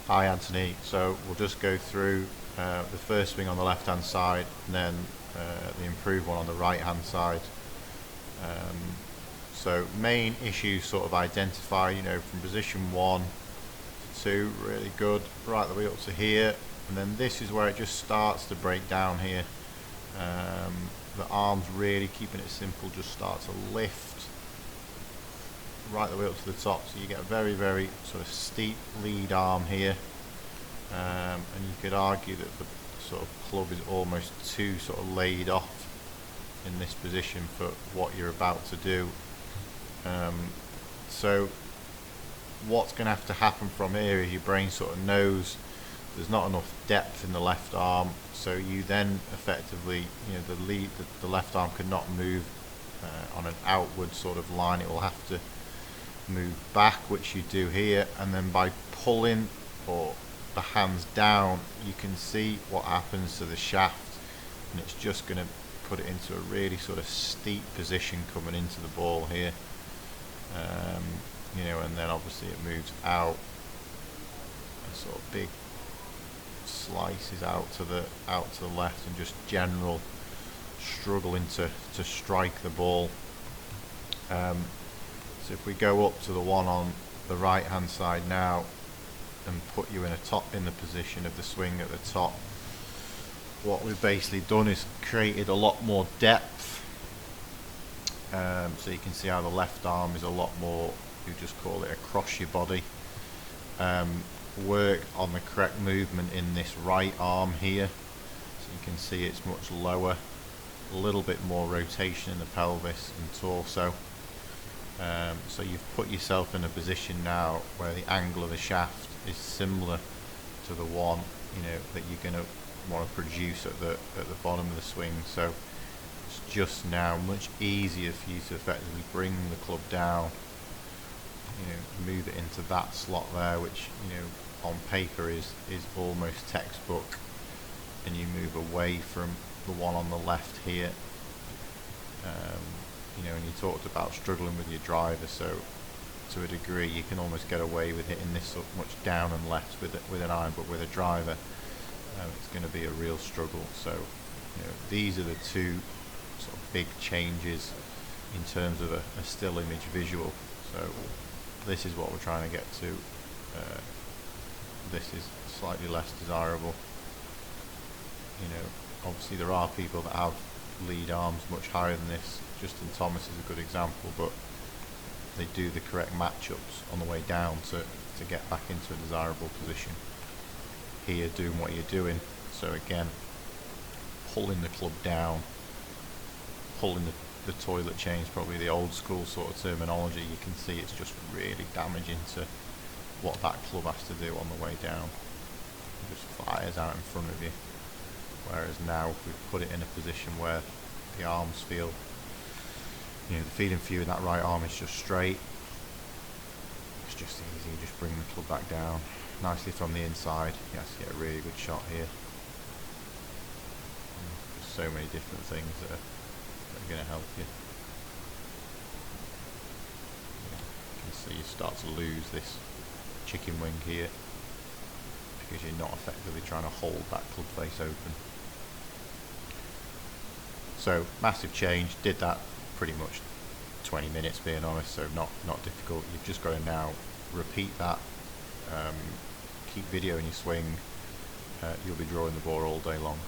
Hi Anthony, so we'll just go through the first swing on the left hand side and then the improved one on the right hand side. So main issues sort of identified, from position 1 to 2, really good, right the way up to here, and then this is where it just starts to break down here. The arms, really keeping it simple, just start to lift right the way up to the top, so you get a very, very sort of steep lead arm here, and you could argue that the sort of club is almost too sort of laid off in this position for what you're about to do. So what's going to have to happen from here is your brain sort of knows there's not enough depth in the left arm, so you then effectively, the left arm cannot move on an outward sort of line. It will have to move back, which you do here, and then by pulling or the hands down, you can see what happens to the shaft, and it's just going to put it into a really sort of steep position coming into the ball here. And then obviously it moves out and sort of big slices out to the left, and just general struggling to strike the ball. So if we go up to the one on the right hand side now and put you in the position of the swing at the top, what we've basically done is created a lot more depth. So you can see how the left arm is a lot more, you just call it across your body. Work on the correct movement in this right arm here, so you can see it's much lower, a little bit more rotation in the pelvis and torso. So you've put yourself in a position now where the angle of the shaft is similar to the one that you're going to want to produce at the bottom of the swing. So it's just now much easier for you to effectively bring the club down, move it into that slot there, which on paper is almost textbook, and you move away from the one on the left here. And you talked about struggling with your driver, so to a degree you can almost get away with hitting this so much down and left with an iron, but with a driver it's going to be a real struggle. So these are the two sort of big changes in terms of a still image visual. So this is what we're trying to get to. This is slightly less desirable. Obviously there are people that have lead arms much higher than this. Justin Thomas is a good example, but they do the correct matchups on the way down to get back into a desirable position. Here, doing what you're doing, so again, pulling the club down, pulling the toilet chains, probably the old school sort of terminology. You can see it's just really damaging to what that club has to do on the way down. It just fires out in front of you. Whereas now we've put it in a position where the arms feel, the feeling for you in that right arm is just straight. It's just easy, you just bring the club back down nicely from the inside. You actually get a really good shot here. There's so many different things that are going to help you. You can see you start to lose this chicken wing here because you're not effectively trying to hold that club face open. So massive change, did that pretty much 20 minutes being honest, so not difficult. You've just got to now repeat that, keep videoing your swing, you'll be drawing the ball all day long.